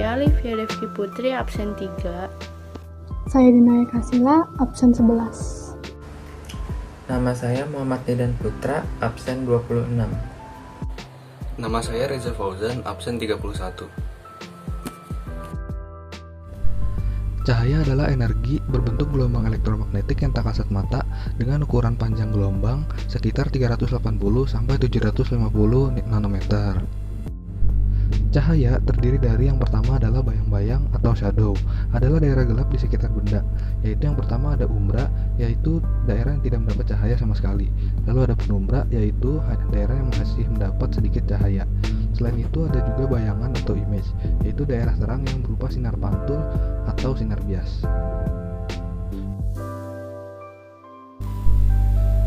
Saya Livia Devki Putri, absen 3. Saya Dinaya Kasila, absen 11. Nama saya Muhammad Dedan Putra, absen 26. Nama saya Reza Fauzan, absen 31. Cahaya adalah energi berbentuk gelombang elektromagnetik yang tak kasat mata dengan ukuran panjang gelombang sekitar 380 sampai 750 nanometer. Cahaya terdiri dari yang pertama adalah bayang-bayang atau shadow, adalah daerah gelap di sekitar benda, yaitu yang pertama ada umbra, yaitu daerah yang tidak mendapat cahaya sama sekali. Lalu ada penumbra, yaitu daerah yang masih mendapat sedikit cahaya. Selain itu ada juga bayangan atau image, yaitu daerah terang yang berupa sinar pantul atau sinar bias.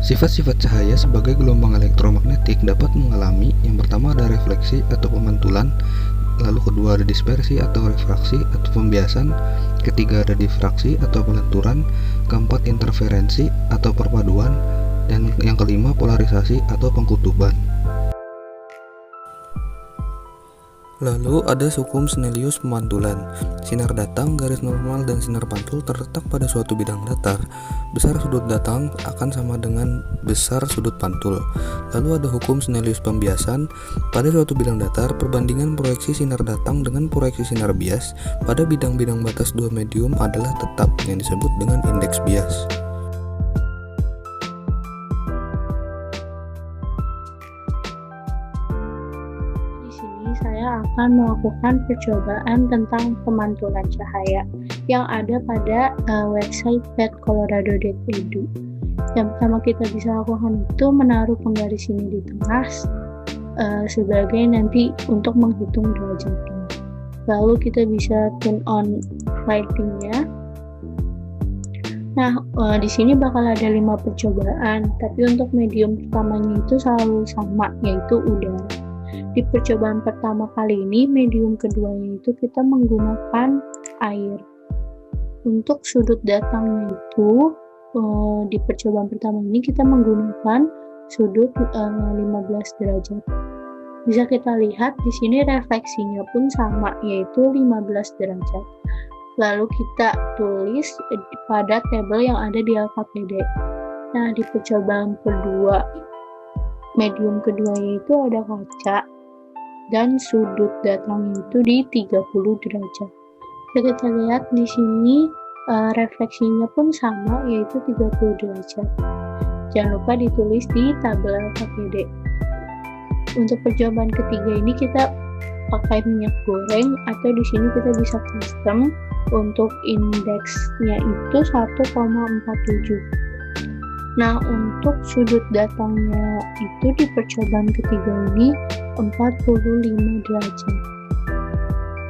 Sifat-sifat cahaya sebagai gelombang elektromagnetik dapat mengalami yang pertama ada refleksi atau pemantulan, lalu kedua ada dispersi atau refraksi atau pembiasan, ketiga ada difraksi atau pelenturan, keempat interferensi atau perpaduan, dan yang kelima polarisasi atau pengkutuban. Lalu ada hukum Snellius pemantulan. Sinar datang, garis normal, dan sinar pantul terletak pada suatu bidang datar. Besar sudut datang akan sama dengan besar sudut pantul. Lalu ada hukum Snellius pembiasan. Pada suatu bidang datar, perbandingan proyeksi sinar datang dengan proyeksi sinar bias pada bidang-bidang batas dua medium adalah tetap, yang disebut dengan indeks bias. Saya akan melakukan percobaan tentang pemantulan cahaya yang ada pada website petcolorado.edu. Yang pertama kita bisa lakukan itu menaruh penggaris ini di tengah sebagai nanti untuk menghitung derajatnya. Lalu kita bisa turn on lighting-nya. Nah, di sini bakal ada 5 percobaan, tapi untuk medium pertamanya itu selalu sama, yaitu udara. Di percobaan pertama kali ini, medium keduanya itu kita menggunakan air. Untuk sudut datangnya itu, di percobaan pertama ini kita menggunakan sudut 15 derajat. Bisa kita lihat di sini refleksinya pun sama, yaitu 15 derajat. Lalu kita tulis pada tabel yang ada di LKPD. Nah, di percobaan kedua, medium keduanya itu ada kaca dan sudut datangnya itu di 30 derajat. Kita lihat di sini refleksinya pun sama, yaitu 30 derajat. Jangan lupa ditulis di tabel LKPD. Untuk percobaan ketiga ini kita pakai minyak goreng, atau di sini kita bisa custom. Untuk indeksnya itu 1,47. Nah, untuk sudut datangnya itu di percobaan ketiga ini 45 derajat.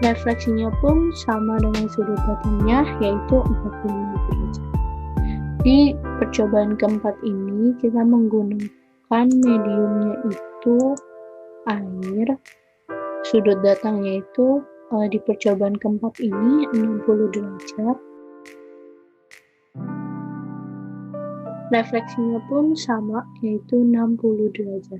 Refleksinya pun sama dengan sudut datangnya, yaitu 45 derajat. Di percobaan keempat ini kita menggunakan mediumnya itu air. Sudut datangnya itu di percobaan keempat ini 60 derajat. Refleksinya pun sama, yaitu 60 derajat.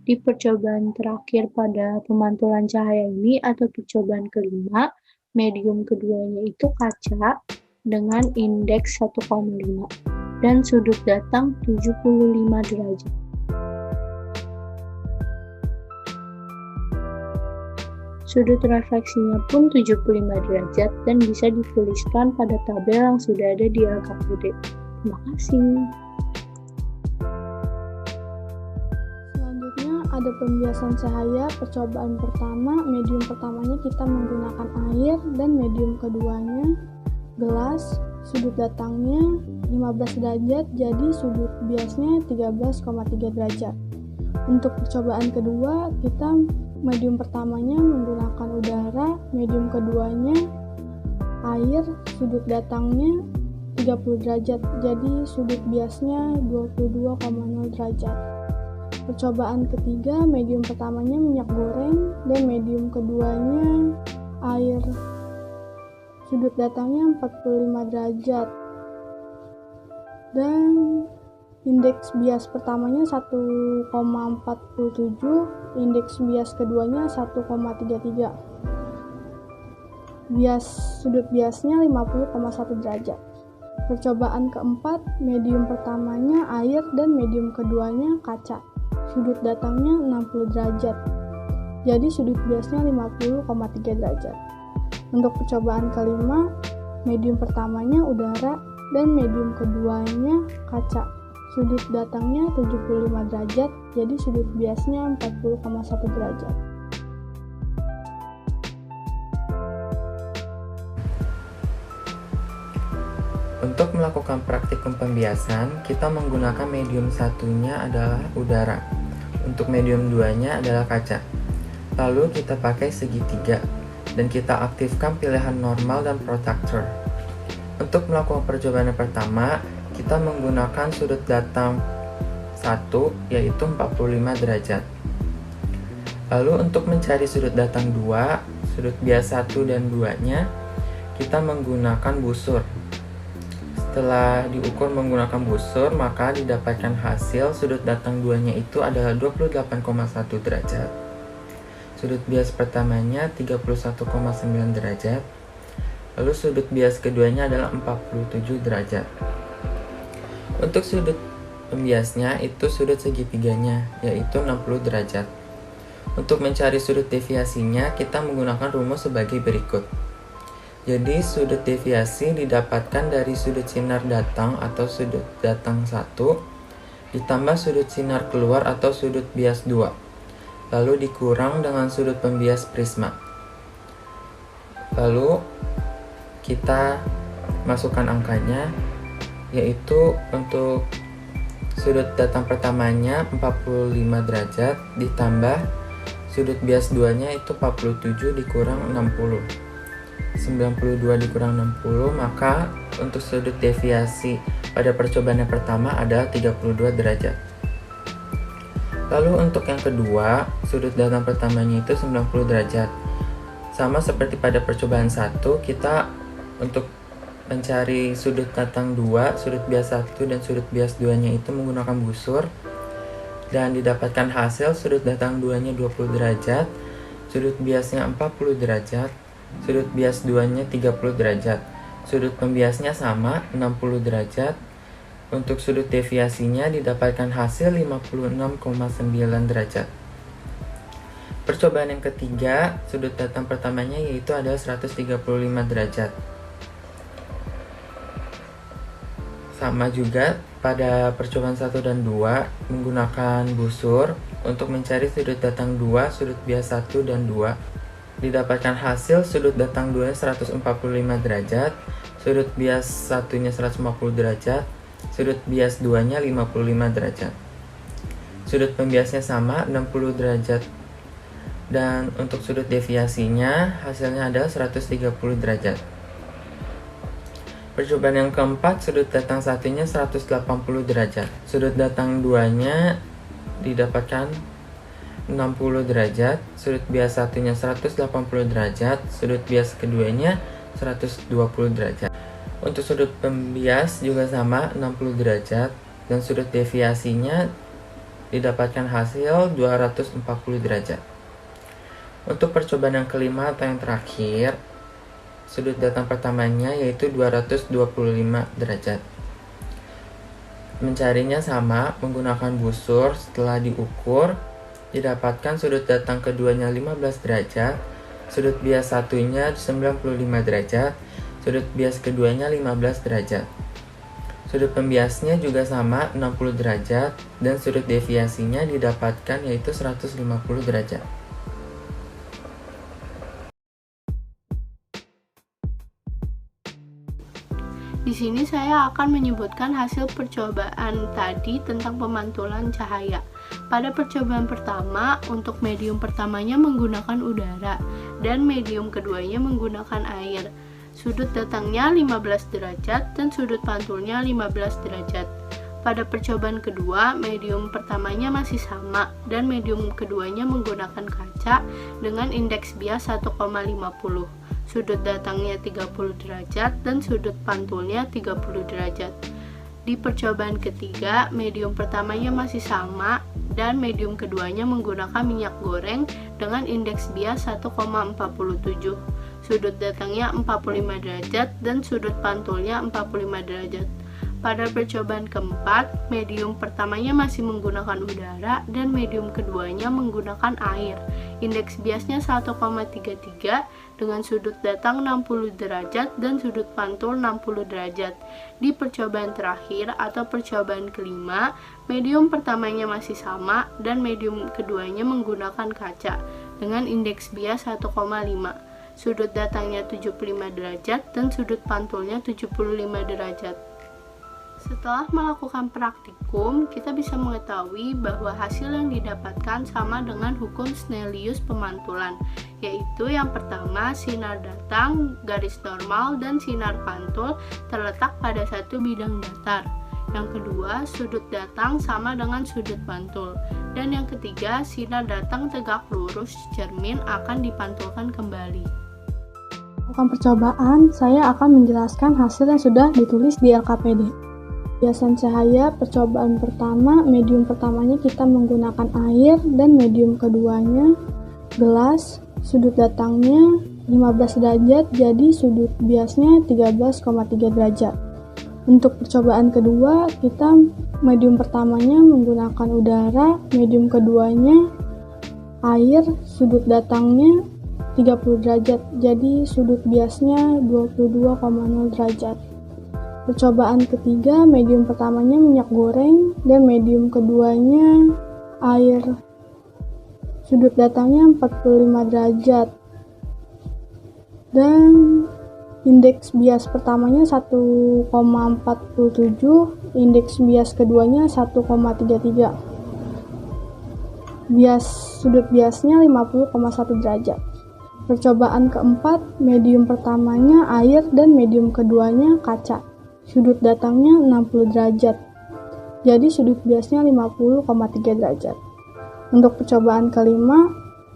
Di percobaan terakhir pada pemantulan cahaya ini atau percobaan kelima, medium keduanya itu kaca dengan indeks 1,5 dan sudut datang 75 derajat. Sudut refleksinya pun 75 derajat dan bisa dituliskan pada tabel yang sudah ada di LKPD. Terima kasih. Selanjutnya ada pembiasan cahaya. Percobaan pertama, medium pertamanya kita menggunakan air dan medium keduanya gelas. Sudut datangnya 15 derajat, jadi sudut biasnya 13,3 derajat. Untuk percobaan kedua, kita medium pertamanya menggunakan udara, medium keduanya air, sudut datangnya 30 derajat, jadi sudut biasnya 22,0 derajat. Percobaan ketiga, medium pertamanya minyak goreng dan medium keduanya air. Sudut datangnya 45 derajat. Dan indeks bias pertamanya 1,47, indeks bias keduanya 1,33. sudut biasnya 50,1 derajat. Percobaan keempat, medium pertamanya air dan medium keduanya kaca. Sudut datangnya 60 derajat. Jadi sudut biasnya 50,3 derajat. Untuk percobaan kelima, medium pertamanya udara dan medium keduanya kaca. Sudut datangnya 75 derajat, jadi sudut biasnya 40,1 derajat. Untuk melakukan praktikum pembiasan, kita menggunakan medium satunya adalah udara. Untuk medium 2-nya adalah kaca. Lalu kita pakai segitiga dan kita aktifkan pilihan normal dan protractor. Untuk melakukan percobaan yang pertama, kita menggunakan sudut datang 1 yaitu 45 derajat. Lalu untuk mencari sudut datang 2, sudut bias 1 dan 2-nya, kita menggunakan busur. Setelah diukur menggunakan busur, maka didapatkan hasil sudut datang 2-nya itu adalah 28,1 derajat. Sudut bias pertamanya 31,9 derajat. Lalu sudut bias keduanya adalah 47 derajat. Untuk sudut pembiasnya itu sudut segitiganya, yaitu 60 derajat. Untuk mencari sudut deviasinya, kita menggunakan rumus sebagai berikut. Jadi sudut deviasi didapatkan dari sudut sinar datang atau sudut datang 1 ditambah sudut sinar keluar atau sudut bias 2, lalu dikurang dengan sudut pembias prisma. Lalu kita masukkan angkanya, yaitu untuk sudut datang pertamanya 45 derajat ditambah sudut bias 2-nya itu 47 dikurang 60. 92 dikurang 60, maka untuk sudut deviasi pada percobaan yang pertama adalah 32 derajat. Lalu untuk yang kedua, sudut datang pertamanya itu 90 derajat. Sama seperti pada percobaan 1, kita untuk mencari sudut datang 2, sudut bias 1 dan sudut bias 2-nya itu menggunakan busur. Dan didapatkan hasil sudut datang 2-nya 20 derajat, sudut biasnya 40 derajat, sudut bias 2-nya 30 derajat. Sudut pembiasnya sama, 60 derajat. Untuk sudut deviasinya didapatkan hasil 56,9 derajat. Percobaan yang ketiga, sudut datang pertamanya yaitu adalah 135 derajat. Sama juga pada percobaan 1 dan 2 menggunakan busur untuk mencari sudut datang 2, sudut bias 1 dan 2. Didapatkan hasil sudut datang 2-nya 145 derajat, sudut bias 1-nya 150 derajat, sudut bias 2-nya 55 derajat. Sudut pembiasnya sama, 60 derajat. Dan untuk sudut deviasinya hasilnya adalah 130 derajat. Percobaan yang keempat, sudut datang 1-nya 180 derajat. Sudut datang 2-nya didapatkan 60 derajat, sudut bias 1-nya 180 derajat, sudut bias keduanya 120 derajat. Untuk sudut pembias juga sama, 60 derajat, dan sudut deviasinya didapatkan hasil 240 derajat. Untuk percobaan yang kelima atau yang terakhir, sudut datang pertamanya yaitu 225 derajat. Mencarinya sama, menggunakan busur. Setelah diukur, didapatkan sudut datang keduanya 15 derajat, sudut bias 1-nya 95 derajat, sudut bias keduanya 15 derajat. Sudut pembiasnya juga sama, 60 derajat, dan sudut deviasinya didapatkan yaitu 150 derajat. Di sini saya akan menyebutkan hasil percobaan tadi tentang pemantulan cahaya. Pada percobaan pertama, untuk medium pertamanya menggunakan udara dan medium keduanya menggunakan air. Sudut datangnya 15 derajat dan sudut pantulnya 15 derajat. Pada percobaan kedua, medium pertamanya masih sama dan medium keduanya menggunakan kaca dengan indeks bias 1,50. Sudut datangnya 30 derajat dan sudut pantulnya 30 derajat. Di percobaan ketiga, medium pertamanya masih sama dan medium keduanya menggunakan minyak goreng dengan indeks bias 1,47. sudut datangnya 45 derajat dan sudut pantulnya 45 derajat. Pada percobaan keempat, medium pertamanya masih menggunakan udara dan medium keduanya menggunakan air. Indeks biasnya 1,33 dengan sudut datang 60 derajat dan sudut pantul 60 derajat. Di percobaan terakhir atau percobaan kelima, medium pertamanya masih sama dan medium keduanya menggunakan kaca dengan indeks bias 1,5. Sudut datangnya 75 derajat dan sudut pantulnya 75 derajat. Setelah melakukan praktikum, kita bisa mengetahui bahwa hasil yang didapatkan sama dengan hukum Snellius pemantulan, yaitu yang pertama, sinar datang, garis normal, dan sinar pantul terletak pada satu bidang datar. Yang kedua, sudut datang sama dengan sudut pantul. Dan yang ketiga, sinar datang tegak lurus cermin akan dipantulkan kembali. Dalam percobaan, saya akan menjelaskan hasil yang sudah ditulis di LKPD. Biasan cahaya percobaan pertama, medium pertamanya kita menggunakan air dan medium keduanya gelas. Sudut datangnya 15 derajat, jadi sudut biasnya 13,3 derajat. Untuk percobaan kedua, kita medium pertamanya menggunakan udara, medium keduanya air, sudut datangnya 30 derajat, jadi sudut biasnya 22,0 derajat. Percobaan ketiga, medium pertamanya minyak goreng dan medium keduanya air. Sudut datangnya 45 derajat. Dan indeks bias pertamanya 1,47, indeks bias keduanya 1,33. Sudut biasnya 50,1 derajat. Percobaan keempat, medium pertamanya air dan medium keduanya kaca. Sudut datangnya 60 derajat, jadi sudut biasnya 50,3 derajat. Untuk percobaan kelima,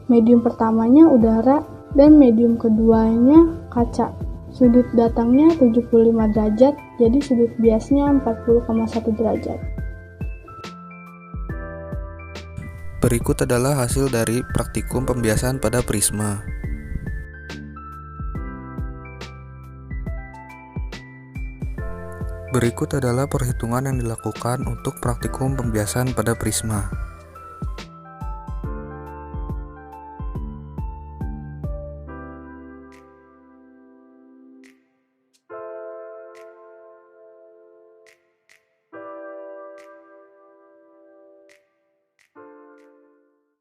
medium pertamanya udara dan medium keduanya kaca. Sudut datangnya 75 derajat, jadi sudut biasnya 40,1 derajat. Berikut adalah hasil dari praktikum pembiasan pada prisma. Berikut adalah perhitungan yang dilakukan untuk praktikum pembiasan pada prisma.